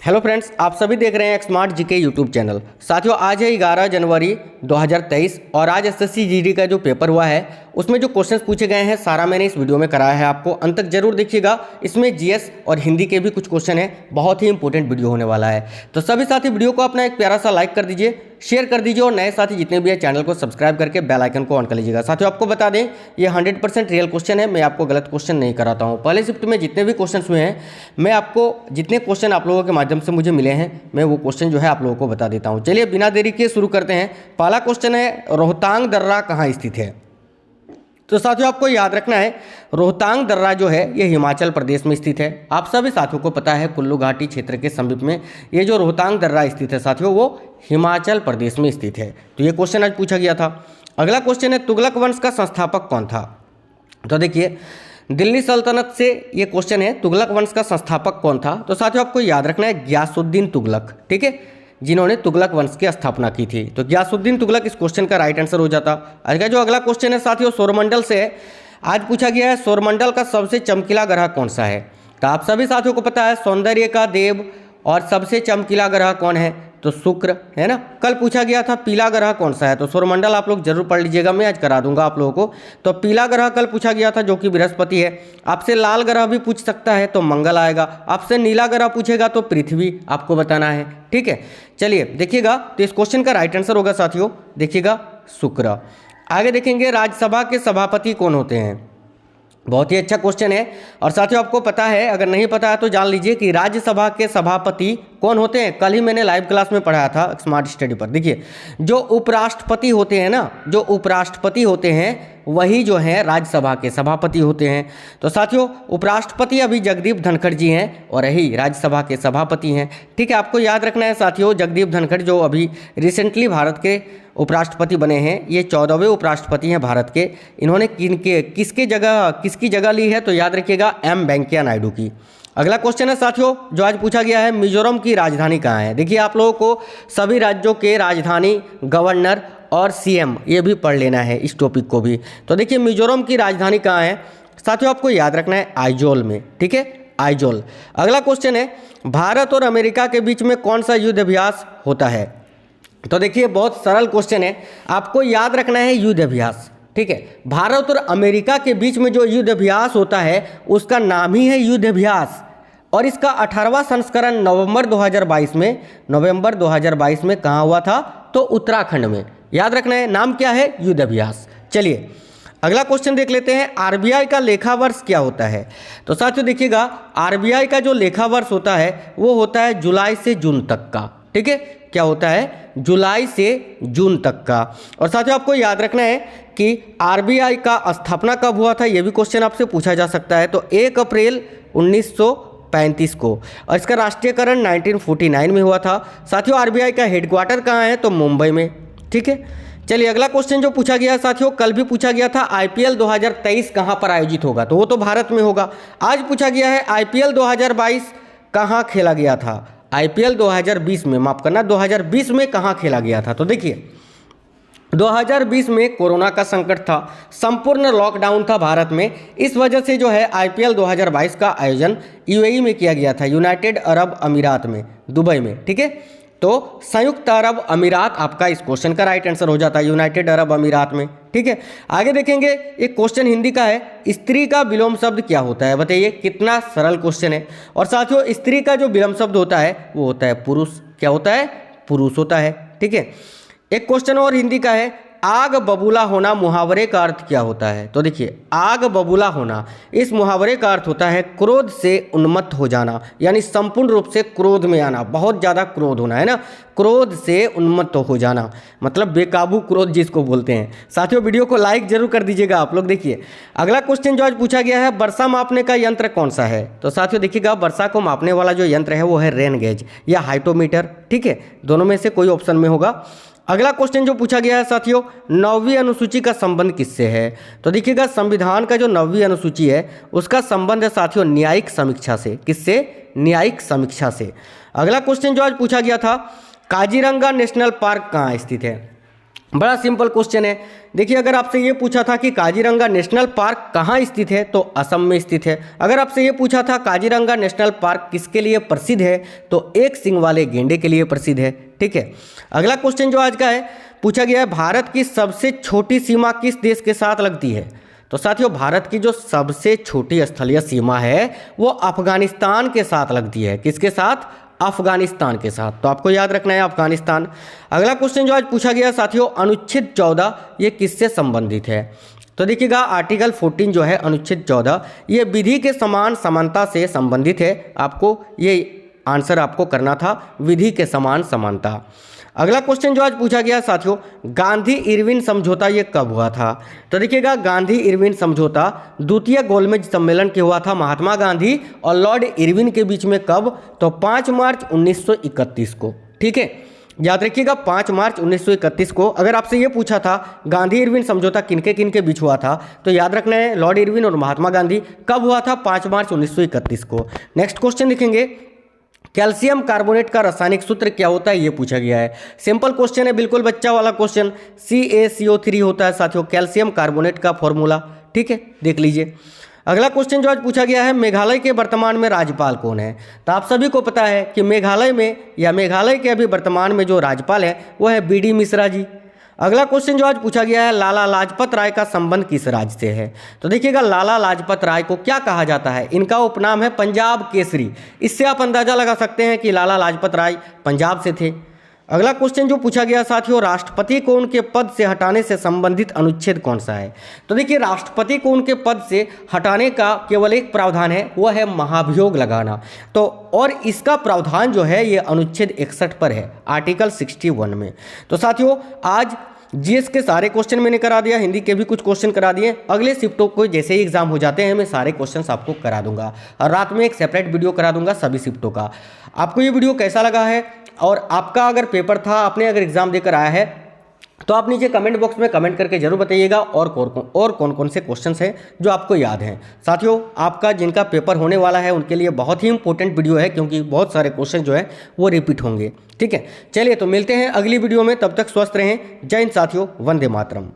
Hello friends, आप सभी देख रहे हैं एक स्मार्ट जीके यूट्यूब चैनल। साथियों, आज है 11 जनवरी 2023 और आज एसएससी जीडी का जो पेपर हुआ है उसमें जो क्वेश्चंस पूछे गए हैं सारा मैंने इस वीडियो में कराया है। आपको अंत तक जरूर देखिएगा। इसमें जीएस और हिंदी के भी कुछ क्वेश्चन हैं। बहुत ही इंपॉर्टेंट वीडियो होने वाला है। तो सभी साथी वीडियो को अपना एक प्यारा सा लाइक कर दीजिए, शेयर कर दीजिए और नए साथी जितने भी हैं चैनल को सब्सक्राइब करके बेल आइकन को ऑन कर लीजिएगा। साथियों, आपको बता दें ये 100% रियल क्वेश्चन है। मैं आपको गलत क्वेश्चन नहीं कराता हूँ। पहले शिफ्ट में जितने भी क्वेश्चन हुए हैं मैं आपको जितने क्वेश्चन आप लोगों के माध्यम से मुझे मिले हैं मैं वो क्वेश्चन जो है आप लोगों को बता देता हूँ। चलिए बिना देरी किए शुरू करते हैं। पहला क्वेश्चन है, रोहतांग दर्रा कहाँ स्थित है? तो साथियों, आपको याद रखना है रोहतांग दर्रा जो है ये हिमाचल प्रदेश में स्थित है। आप सभी साथियों को पता है कुल्लू घाटी क्षेत्र के समीप में ये जो रोहतांग दर्रा स्थित है साथियों वो हिमाचल प्रदेश में स्थित है। तो ये क्वेश्चन आज पूछा गया था। अगला क्वेश्चन है, तुगलक वंश का संस्थापक कौन था? तो देखिए दिल्ली सल्तनत से ये क्वेश्चन है, तुगलक वंश का संस्थापक कौन था? तो साथियों आपको याद रखना है गियासुद्दीन तुगलक, ठीक है, जिन्होंने तुगलक वंश की स्थापना की थी। तो गियासुद्दीन तुगलक इस क्वेश्चन का राइट आंसर हो जाता। आज का जो अगला क्वेश्चन है साथियों सौरमंडल से है। आज पूछा गया है सौरमंडल का सबसे चमकीला ग्रह कौन सा है? तो आप सभी साथियों को पता है सौंदर्य का देव और सबसे चमकीला ग्रह कौन है? तो शुक्र है ना। कल पूछा गया था पीला ग्रह कौन सा है? तो सौरमंडल आप लोग जरूर पढ़ लीजिएगा, मैं आज करा दूंगा आप लोगों को। तो पीला ग्रह कल पूछा गया था जो कि बृहस्पति है। आपसे लाल ग्रह भी पूछ सकता है तो मंगल आएगा। आपसे नीला ग्रह पूछेगा तो पृथ्वी आपको बताना है, ठीक है। चलिए देखिएगा, तो इस क्वेश्चन का राइट आंसर होगा साथियों, देखिएगा शुक्र। आगे देखेंगे राज्यसभा के सभापति कौन होते हैं? बहुत ही अच्छा क्वेश्चन है। और साथियों आपको पता है, अगर नहीं पता है तो जान लीजिए कि राज्यसभा के सभापति कौन होते हैं। कल ही मैंने लाइव क्लास में पढ़ाया था स्मार्ट स्टडी पर। देखिए जो उपराष्ट्रपति होते हैं ना, जो उपराष्ट्रपति होते हैं वही जो हैं राज्यसभा के सभापति होते हैं। तो साथियों उपराष्ट्रपति अभी जगदीप धनखड़ जी हैं और यही राज्यसभा के सभापति हैं, ठीक है। आपको याद रखना है साथियों जगदीप धनखड़ जो अभी रिसेंटली भारत के उपराष्ट्रपति बने हैं, ये 14वें उपराष्ट्रपति हैं भारत के। इन्होंने किसकी जगह ली है? तो याद रखिएगा एम वेंकैया नायडू की। अगला क्वेश्चन है साथियों जो आज पूछा गया है, मिजोरम की राजधानी कहाँ है? देखिए आप लोगों को सभी राज्यों के राजधानी, गवर्नर और सीएम ये भी पढ़ लेना है इस टॉपिक को भी। तो देखिए मिजोरम की राजधानी कहाँ है साथियों? आपको याद रखना है आइजोल में, ठीक है, आइजोल। अगला क्वेश्चन है, भारत और अमेरिका के बीच में कौन सा युद्ध अभ्यास होता है? तो देखिए बहुत सरल क्वेश्चन है, आपको याद रखना है युद्ध अभ्यास, ठीक है। भारत और अमेरिका के बीच में जो युद्ध अभ्यास होता है उसका नाम ही है युद्ध अभ्यास। और इसका 18वां संस्करण नवंबर 2022 में कहाँ हुआ था? तो उत्तराखंड में। याद रखना है नाम क्या है? युद्ध अभ्यास। चलिए अगला क्वेश्चन देख लेते हैं, आरबीआई का लेखा वर्ष क्या होता है? तो साथियों देखिएगा आरबीआई का जो लेखा वर्ष होता है वो होता है जुलाई से जून तक का, ठीक है। क्या होता है? जुलाई से जून तक का। और साथियों आपको याद रखना है कि आरबीआई का स्थापना कब हुआ था, यह भी क्वेश्चन आपसे पूछा जा सकता है। तो 1 अप्रैल 1935 को। और इसका राष्ट्रीयकरण 1949 में हुआ था। साथियों आरबीआई का हेडक्वार्टर कहाँ है? तो मुंबई में, ठीक है। चलिए अगला क्वेश्चन जो पूछा गया है साथियों, कल भी पूछा गया था आईपीएल 2023 कहाँ पर आयोजित होगा? तो वो तो भारत में होगा। आज पूछा गया है आईपीएल 2022 कहाँ खेला गया था? आईपीएल 2020 में, माफ करना 2020 में कहाँ खेला गया था? तो देखिए 2020 में कोरोना का संकट था, संपूर्ण लॉकडाउन था भारत में। इस वजह से जो है आईपीएल 2022 का आयोजन यूएई में किया गया था, यूनाइटेड अरब अमीरात में, दुबई में, ठीक है। तो संयुक्त अरब अमीरात आपका इस क्वेश्चन का राइट आंसर हो जाता है, यूनाइटेड अरब अमीरात में, ठीक है। आगे देखेंगे एक क्वेश्चन हिंदी का है, स्त्री का विलोम शब्द क्या होता है? बताइए, कितना सरल क्वेश्चन है। और साथियों स्त्री का जो विलोम शब्द होता है वो होता है पुरुष। क्या होता है? पुरुष होता है, ठीक है। एक क्वेश्चन और हिंदी का है, आग बबूला होना मुहावरे का अर्थ क्या होता है? तो देखिए आग बबूला होना इस मुहावरे का अर्थ होता है क्रोध से उन्मत्त हो जाना, यानी संपूर्ण रूप से क्रोध में आना, बहुत ज़्यादा क्रोध होना, है ना। क्रोध से उन्मत्त हो जाना मतलब बेकाबू क्रोध जिसको बोलते हैं। साथियों वीडियो को लाइक जरूर कर दीजिएगा आप लोग। देखिए अगला क्वेश्चन जो आज पूछा गया है, वर्षा मापने का यंत्र कौन सा है? तो साथियों देखिएगा वर्षा को मापने वाला जो यंत्र है वो है रेन गेज या हाइटोमीटर, ठीक है। दोनों में से कोई ऑप्शन में होगा। अगला क्वेश्चन जो पूछा गया है साथियों, 9वीं अनुसूची का संबंध किससे है? तो देखिएगा संविधान का जो 9वीं अनुसूची है उसका संबंध है साथियों न्यायिक समीक्षा से। किससे? न्यायिक समीक्षा से। अगला क्वेश्चन जो आज पूछा गया था, काजीरंगा नेशनल पार्क कहाँ स्थित है? बड़ा सिंपल क्वेश्चन है। देखिए, अगर आपसे ये पूछा था कि काजीरंगा नेशनल पार्क कहाँ स्थित है, तो असम में स्थित है। अगर आपसे ये पूछा था काजीरंगा नेशनल पार्क किसके लिए प्रसिद्ध है, तो एक सींग वाले गेंडे के लिए प्रसिद्ध है। ठीक है, अगला क्वेश्चन जो आज का है, पूछा गया है भारत की सबसे छोटी सीमा किस देश के साथ लगती है। तो साथियों, भारत की जो सबसे छोटी स्थलीय सीमा है वो अफगानिस्तान के साथ लगती है। किसके साथ? अफगानिस्तान के साथ। तो आपको याद रखना है अफगानिस्तान। अगला क्वेश्चन जो आज पूछा गया साथियों, अनुच्छेद 14 ये किससे संबंधित है। तो देखिएगा, आर्टिकल 14 जो है अनुच्छेद 14 ये विधि के समान समानता से संबंधित है। आपको ये आंसर आपको करना था, विधि के समान समानता। अगला क्वेश्चन जो आज पूछा गया साथियों, गांधी इरविन समझौता ये कब हुआ था। तो देखिएगा, गांधी इरविन समझौता द्वितीय गोलमेज सम्मेलन के हुआ था महात्मा गांधी और लॉर्ड इरविन के बीच में। कब? तो 5 मार्च 1931 को। ठीक है, याद रखिएगा 5 मार्च 1931 को। अगर आपसे ये पूछा था गांधी इरविन समझौता किनके किनके बीच हुआ था, तो याद रखना है लॉर्ड इरविन और महात्मा गांधी। कब हुआ था? 5 मार्च 1931 को। नेक्स्ट क्वेश्चन लिखेंगे, कैल्शियम कार्बोनेट का रासायनिक सूत्र क्या होता है, ये पूछा गया है। सिंपल क्वेश्चन है, बिल्कुल बच्चा वाला क्वेश्चन। CaCO3 होता है साथियों कैल्शियम कार्बोनेट का फॉर्मूला। ठीक है, देख लीजिए। अगला क्वेश्चन जो आज पूछा गया है, मेघालय के वर्तमान में राज्यपाल कौन है। तो आप सभी को पता है कि मेघालय में या मेघालय के अभी वर्तमान में जो राज्यपाल है वो है BD मिश्रा जी। अगला क्वेश्चन जो आज पूछा गया है, लाला लाजपत राय का संबंध किस राज्य से है। तो देखिएगा, लाला लाजपत राय को क्या कहा जाता है, इनका उपनाम है पंजाब केसरी। इससे आप अंदाजा लगा सकते हैं कि लाला लाजपत राय पंजाब से थे। अगला क्वेश्चन जो पूछा गया साथियों, राष्ट्रपति को उनके पद से हटाने से संबंधित अनुच्छेद कौन सा है। तो देखिए, राष्ट्रपति को उनके पद से हटाने का केवल एक प्रावधान है, वह है महाभियोग लगाना। तो और इसका प्रावधान जो है ये अनुच्छेद 61 पर है, आर्टिकल 61 में। तो साथियों, आज GS के सारे क्वेश्चन मैंने करा दिया, हिंदी के भी कुछ क्वेश्चन करा दिए। अगले शिफ्टों को जैसे ही एग्जाम हो जाते हैं मैं सारे क्वेश्चंस आपको करा दूंगा और रात में एक सेपरेट वीडियो करा दूंगा सभी शिफ्टों का। आपको ये वीडियो कैसा लगा है और आपका अगर पेपर था, आपने अगर एग्जाम देकर आया है, तो आप नीचे कमेंट बॉक्स में कमेंट करके जरूर बताइएगा और कौन कौन से क्वेश्चंस हैं जो आपको याद हैं। साथियों, आपका जिनका पेपर होने वाला है उनके लिए बहुत ही इंपॉर्टेंट वीडियो है, क्योंकि बहुत सारे क्वेश्चन जो है वो रिपीट होंगे। ठीक है, चलिए तो मिलते हैं अगली वीडियो में, तब तक स्वस्थ रहें। जय हिंद साथियों, वंदे मातरम।